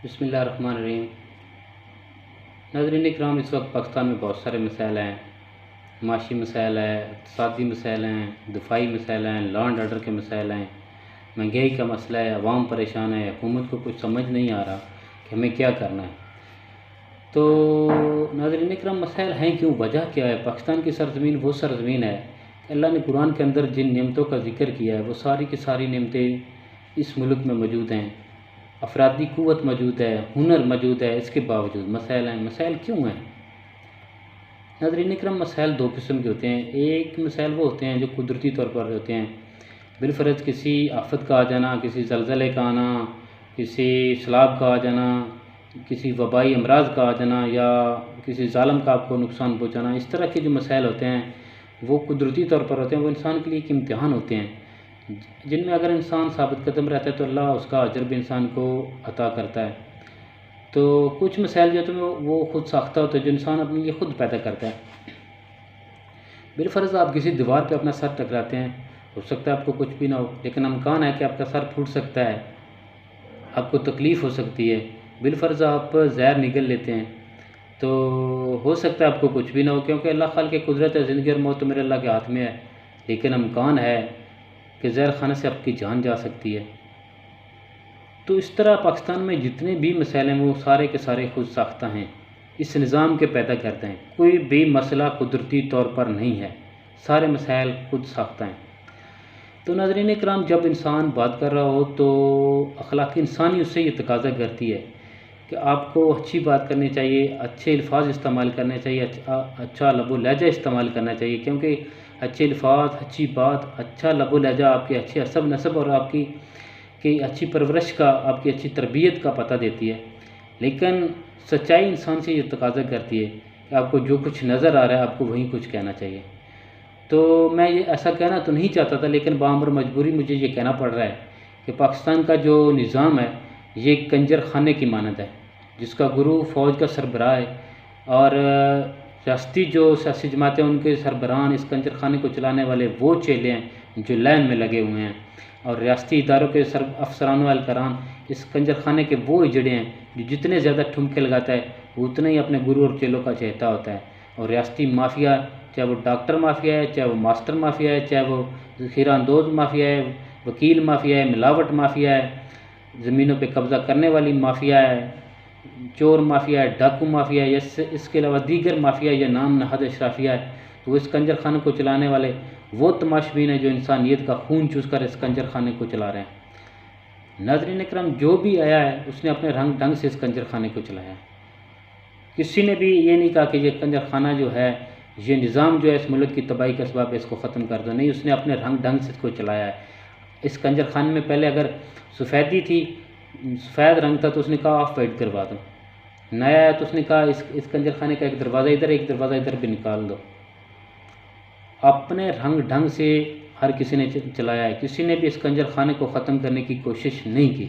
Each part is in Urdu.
بسم اللہ الرحمن الرحیم۔ ناظرین اکرام، اس وقت پاکستان میں بہت سارے مسائل ہیں، معاشی مسائل ہیں، اقتصادی مسائل ہیں، دفاعی مسائل ہیں، لا اینڈ آرڈر کے مسائل ہیں، مہنگائی کا مسئلہ ہے، عوام پریشان ہے، حکومت کو کچھ سمجھ نہیں آ رہا کہ ہمیں کیا کرنا ہے۔ تو ناظرین اکرام، مسائل ہیں کیوں، وجہ کیا ہے؟ پاکستان کی سرزمین وہ سرزمین ہے کہ اللہ نے قرآن کے اندر جن نعمتوں کا ذکر کیا ہے وہ ساری کی ساری نعمتیں اس ملک میں موجود ہیں، افرادی قوت موجود ہے، ہنر موجود ہے، اس کے باوجود مسائل ہیں۔ مسائل کیوں ہیں ناظرین اکرام؟ مسائل دو قسم کے ہوتے ہیں۔ ایک مسائل وہ ہوتے ہیں جو قدرتی طور پر ہوتے ہیں، بالفرض کسی آفت کا آ جانا، کسی زلزلے کا آنا، کسی سیلاب کا آ جانا، کسی وبائی امراض کا آ جانا، یا کسی ظالم کا آپ کو نقصان پہنچانا۔ اس طرح کے جو مسائل ہوتے ہیں وہ قدرتی طور پر ہوتے ہیں، وہ انسان کے لیے ایک امتحان ہوتے ہیں، جن میں اگر انسان ثابت قدم رہتا ہے تو اللہ اس کا اجر بھی انسان کو عطا کرتا ہے۔ تو کچھ مسائل جو ہوتے ہیں وہ خود ساختہ ہوتے ہیں، جو انسان اپنے لیے خود پیدا کرتا ہے۔ بالفرض آپ کسی دیوار پہ اپنا سر ٹکراتے ہیں، ہو سکتا ہے آپ کو کچھ بھی نہ ہو، لیکن امکان ہے کہ آپ کا سر پھوٹ سکتا ہے، آپ کو تکلیف ہو سکتی ہے۔ بالفرض آپ زہر نگل لیتے ہیں تو ہو سکتا ہے آپ کو کچھ بھی نہ ہو، کیونکہ اللہ خالق قدرت ہے، زندگی اور موت تو میرے اللہ کے ہاتھ میں ہے، لیکن امکان ہے کہ زہر خانے سے آپ کی جان جا سکتی ہے۔ تو اس طرح پاکستان میں جتنے بھی مسائل ہیں وہ سارے کے سارے خود ساختہ ہیں، اس نظام کے پیدا کرتے ہیں۔ کوئی بھی مسئلہ قدرتی طور پر نہیں ہے، سارے مسائل خود ساختہ ہیں۔ تو ناظرین اکرام، جب انسان بات کر رہا ہو تو اخلاق انسانی اس سے یہ تقاضا کرتی ہے کہ آپ کو اچھی بات کرنی چاہیے، اچھے الفاظ استعمال کرنے چاہیے، اچھا لب و لہجہ استعمال کرنا چاہیے، کیونکہ اچھے الفاظ، اچھی بات، اچھا لب و لہجہ آپ کے اچھے حسب نسب اور آپ کی اچھی پرورش کا، آپ کی اچھی تربیت کا پتہ دیتی ہے۔ لیکن سچائی انسان سے یہ تقاضا کرتی ہے کہ آپ کو جو کچھ نظر آ رہا ہے آپ کو وہیں کچھ کہنا چاہیے۔ تو میں یہ ایسا کہنا تو نہیں چاہتا تھا، لیکن بامر مجبوری مجھے یہ کہنا پڑ رہا ہے کہ پاکستان کا جو نظام ہے یہ کنجر خانے کی مانند ہے، جس کا گرو فوج کا سربراہ ہے، اور ریاستی جو سیاسی جماعتیں ان کے سربراہان اس کنجر خانے کو چلانے والے وہ چیلے ہیں جو لائن میں لگے ہوئے ہیں، اور ریاستی اداروں کے افسران و اہلکاران اس کنجر خانے کے وہ اجڑے ہیں جو جتنے زیادہ ٹھمکے لگاتا ہے وہ اتنا ہی اپنے گرو اور چیلوں کا چہتا ہوتا ہے۔ اور ریاستی مافیا، چاہے وہ ڈاکٹر مافیا ہے، چاہے وہ ماسٹر مافیا ہے، چاہے وہ ذخیرہ اندوز مافیا ہے، وکیل مافیا ہے، ملاوٹ مافیا ہے، زمینوں پہ قبضہ کرنے والی مافیا ہے، چور مافیا ہے، ڈاکو مافیا ہے، اس کے علاوہ دیگر مافیا یا نام نہاد اشرافیہ ہے، تو اس کنجر خانے کو چلانے والے وہ تماشبین ہیں جو انسانیت کا خون چوس کر اس کنجر خانے کو چلا رہے ہیں۔ ناظرین اکرام، جو بھی آیا ہے اس نے اپنے رنگ ڈھنگ سے اس کنجر خانے کو چلایا ہے۔ کسی نے بھی یہ نہیں کہا کہ یہ کنجر خانہ جو ہے، یہ نظام جو ہے اس ملک کی تباہی کا اسباب ہے، اس کو ختم کر دو، نہیں، اس نے اپنے رنگ ڈھنگ سے اس کو چلایا ہے۔ اس کنجر خانے میں پہلے اگر سفیدی تھی، سفید رنگ تھا، تو اس نے کہا آف وائٹ کروا دو۔ نیا ہے تو اس نے کہا اس کنجر خانے کا ایک دروازہ ادھر، ایک دروازہ ادھر بھی نکال دو۔ اپنے رنگ ڈھنگ سے ہر کسی نے چلایا ہے، کسی نے بھی اس کنجر خانے کو ختم کرنے کی کوشش نہیں کی۔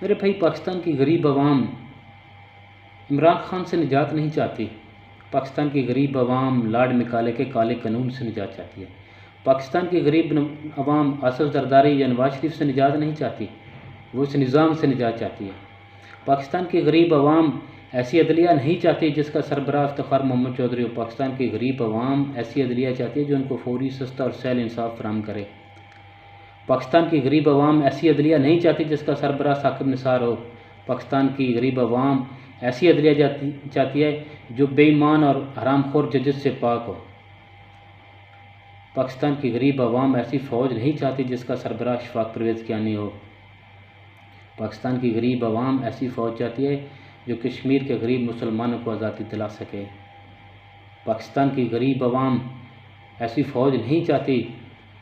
میرے بھائی، پاکستان کی غریب عوام عمران خان سے نجات نہیں چاہتی، پاکستان کی غریب عوام لاڈ مکالے کے کالے قانون سے نجات چاہتی ہے۔ پاکستان کی غریب عوام آصف زرداری یا نواز شریف سے نجات نہیں چاہتی، وہ اس نظام سے نجات چاہتی ہے۔ پاکستان کی غریب عوام ایسی عدلیہ نہیں چاہتی جس کا سربراہ افتخار محمد چودھری ہو۔ پاکستان کی غریب عوام ایسی عدلیہ چاہتی ہے جو ان کو فوری، سستا اور سہل انصاف فراہم کرے۔ پاکستان کی غریب عوام ایسی عدلیہ نہیں چاہتی جس کا سربراہ ثاقب نثار ہو۔ پاکستان کی غریب عوام ایسی عدلیہ چاہتی ہے جو بے ایمان اور حرام خور ججز سے پاک ہو۔ پاکستان کی غریب عوام ایسی فوج نہیں چاہتی جس کا سربراہ اشفاق پرویز کیانی ہو۔ پاکستان کی غریب عوام ایسی فوج چاہتی ہے جو کشمیر کے غریب مسلمانوں کو آزادی دلا سکے۔ پاکستان کی غریب عوام ایسی فوج نہیں چاہتی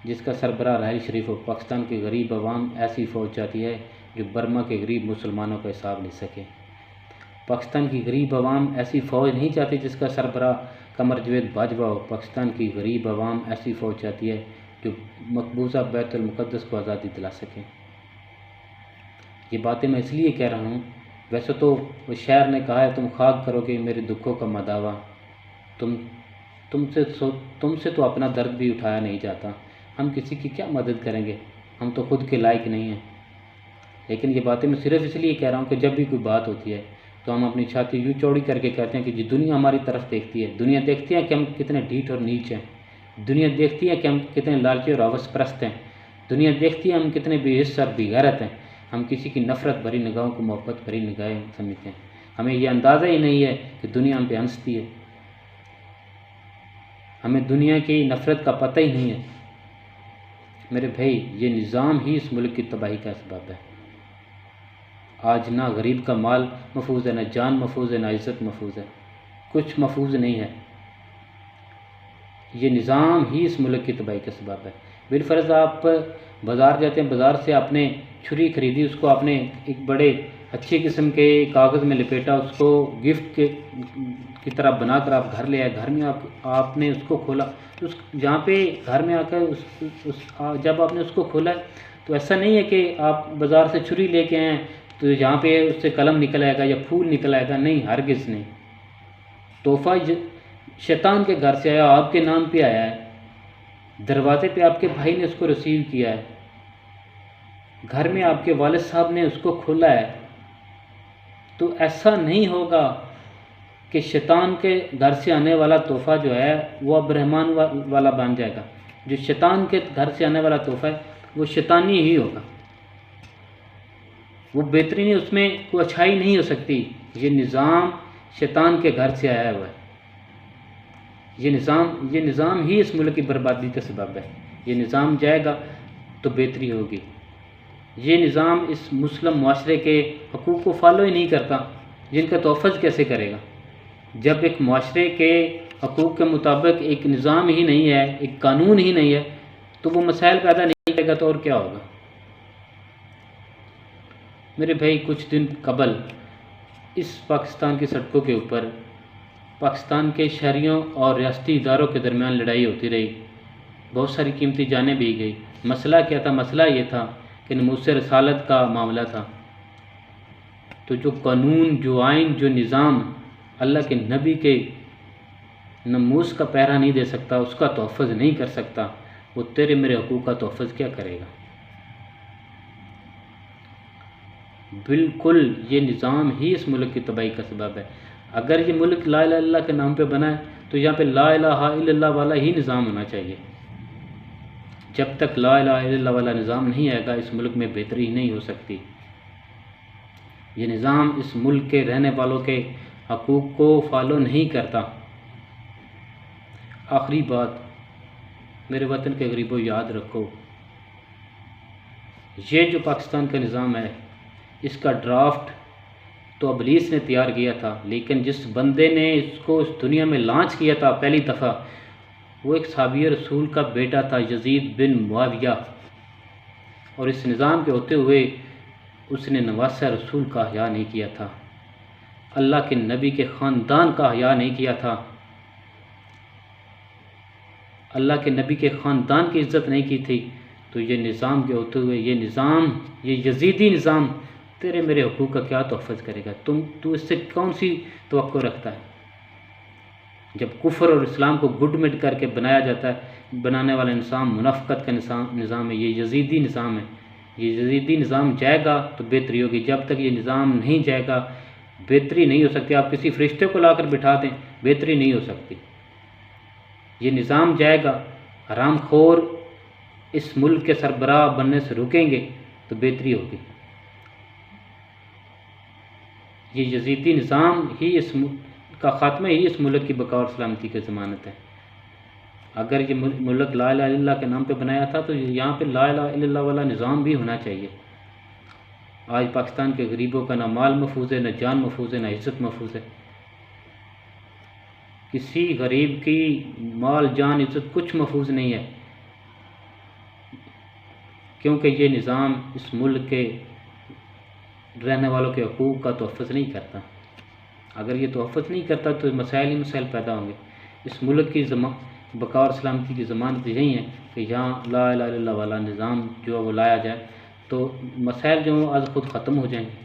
جس کا سربراہ راحیل شریف ہو۔ پاکستان کی غریب عوام ایسی فوج چاہتی ہے جو برما کے غریب مسلمانوں کا حساب لے سکے۔ پاکستان کی غریب عوام ایسی فوج نہیں چاہتی جس کا سربراہ قمر جاوید باجوہ ہو۔ پاکستان کی غریب عوام ایسی فوج چاہتی ہے جو مقبوضہ بیت المقدس کو آزادی دلا سکے۔ یہ باتیں میں اس لیے کہہ رہا ہوں، ویسے تو وہ شاعر نے کہا ہے تم خاک کرو گے میرے دکھوں کا مداوا، تم سے تو اپنا درد بھی اٹھایا نہیں جاتا، ہم کسی کی کیا مدد کریں گے، ہم تو خود کے لائق نہیں ہیں۔ لیکن یہ باتیں میں صرف اس لیے کہہ رہا ہوں کہ جب بھی کوئی بات ہوتی ہے تو ہم اپنی چھاتی یوں چوڑی کر کے کہتے ہیں کہ جی دنیا ہماری طرف دیکھتی ہے، دنیا دیکھتی ہے کہ ہم کتنے ڈھیٹ اور نیچ ہیں، دنیا دیکھتی ہے کہ ہم کتنے لالچی اور ہوس پرست ہیں، دنیا دیکھتی ہے ہم کتنے بے حس اور بے غیرت ہیں، ہم کسی کی نفرت بھری نگاہوں کو محبت بھری نگاہیں سمجھتے ہیں، ہمیں یہ اندازہ ہی نہیں ہے کہ دنیا ہم پہ ہنستی ہے، ہمیں دنیا کی نفرت کا پتہ ہی نہیں ہے۔ میرے بھائی، یہ نظام ہی اس ملک کی تباہی کا اسباب ہے۔ آج نہ غریب کا مال محفوظ ہے، نہ جان محفوظ ہے، نہ عزت محفوظ ہے، کچھ محفوظ نہیں ہے۔ یہ نظام ہی اس ملک کی تباہی کا سبب ہے۔ بالفرض آپ بازار جاتے ہیں، بازار سے آپ نے چھری خریدی، اس کو آپ نے ایک بڑے اچھی قسم کے کاغذ میں لپیٹا، اس کو گفٹ کی طرح بنا کر آپ گھر لے آئے، گھر میں آپ نے اس کو کھولا، تو جہاں پہ گھر میں آ کر جب آپ نے اس کو کھولا تو ایسا نہیں ہے کہ آپ بازار سے چھری لے کے آئیں تو یہاں پہ اس سے قلم نکل آئے گا یا پھول نکل آئے گا، نہیں، ہرگز نہیں۔ تحفہ شیطان کے گھر سے آیا، آپ کے نام پہ آیا ہے، دروازے پہ آپ کے بھائی نے اس کو رسیو کیا ہے، گھر میں آپ کے والد صاحب نے اس کو کھولا ہے، تو ایسا نہیں ہوگا کہ شیطان کے گھر سے آنے والا تحفہ جو ہے وہ اب رحمان والا بن جائے گا۔ جو شیطان کے گھر سے آنے والا تحفہ ہے وہ شیطانی ہی ہوگا، وہ بہتری نہیں، اس میں کوئی اچھائی نہیں ہو سکتی۔ یہ نظام شیطان کے گھر سے آیا ہوا ہے، یہ نظام ہی اس ملک کی بربادی کا سبب ہے۔ یہ نظام جائے گا تو بہتری ہوگی۔ یہ نظام اس مسلم معاشرے کے حقوق کو فالو ہی نہیں کرتا، جن کا تحفظ کیسے کرے گا؟ جب ایک معاشرے کے حقوق کے مطابق ایک نظام ہی نہیں ہے، ایک قانون ہی نہیں ہے، تو وہ مسائل پیدا نہیں کرے گا تو اور کیا ہوگا؟ میرے بھائی، کچھ دن قبل اس پاکستان کی سڑکوں کے اوپر پاکستان کے شہریوں اور ریاستی اداروں کے درمیان لڑائی ہوتی رہی، بہت ساری قیمتی جانیں بھی گئی۔ مسئلہ کیا تھا؟ مسئلہ یہ تھا کہ ناموس رسالت کا معاملہ تھا۔ تو جو قانون، جو آئین، جو نظام اللہ کے نبی کے ناموس کا پہرا نہیں دے سکتا، اس کا تحفظ نہیں کر سکتا، وہ تیرے میرے حقوق کا تحفظ کیا کرے گا؟ بالکل یہ نظام ہی اس ملک کی تباہی کا سبب ہے۔ اگر یہ ملک لا الہ الا اللہ کے نام پہ بنا ہے تو یہاں پہ لا الہ الا اللہ والا ہی نظام ہونا چاہیے۔ جب تک لا الہ الا اللہ والا نظام نہیں آئے گا اس ملک میں بہتری نہیں ہو سکتی۔ یہ نظام اس ملک کے رہنے والوں کے حقوق کو فالو نہیں کرتا۔ آخری بات، میرے وطن کے غریبوں، یاد رکھو، یہ جو پاکستان کا نظام ہے اس کا ڈرافٹ تو ابلیس نے تیار کیا تھا، لیکن جس بندے نے اس کو اس دنیا میں لانچ کیا تھا پہلی دفعہ، وہ ایک صحابی رسول کا بیٹا تھا، یزید بن معاویہ، اور اس نظام کے ہوتے ہوئے اس نے نواسہ رسول کا حیا نہیں کیا تھا، اللہ کے نبی کے خاندان کا حیا نہیں کیا تھا، اللہ کے نبی کے خاندان کی عزت نہیں کی تھی۔ تو یہ نظام کے ہوتے ہوئے یہ یزیدی نظام تیرے میرے حقوق کا کیا تحفظ کرے گا؟ تو اس سے کون سی توقع رکھتا ہے؟ جب کفر اور اسلام کو گڈ مٹ کر کے بنایا جاتا ہے، بنانے والا نظام منافقت کا نظام ہے، یہ یزیدی نظام ہے۔ یہ یزیدی نظام جائے گا تو بہتری ہوگی، جب تک یہ نظام نہیں جائے گا بہتری نہیں ہو سکتی۔ آپ کسی فرشتے کو لا کر بٹھا دیں، بہتری نہیں ہو سکتی۔ یہ نظام جائے گا، حرام خور اس ملک کے سربراہ بننے سے رکیں گے تو بہتری ہوگی۔ یہ یزیدی نظام ہی کا خاتمہ ہی اس ملک کی بقا اور سلامتی کی ضمانت ہے۔ اگر یہ ملک لا الہ الا اللہ کے نام پہ بنایا تھا تو یہاں پہ لا الہ الا اللہ والا نظام بھی ہونا چاہیے۔ آج پاکستان کے غریبوں کا نہ مال محفوظ ہے، نہ جان محفوظ ہے، نہ عزت محفوظ ہے۔ کسی غریب کی مال، جان، عزت کچھ محفوظ نہیں ہے، کیونکہ یہ نظام اس ملک کے رہنے والوں کے حقوق کا تحفظ نہیں کرتا۔ اگر یہ تحفظ نہیں کرتا تو مسائل ہی مسائل پیدا ہوں گے۔ اس ملک کی بقا اور سلامتی کی ضمانت یہی ہے کہ یہاں لا الہ الا اللہ والا نظام جو وہ لایا جائے تو مسائل جو از خود ختم ہو جائیں گے۔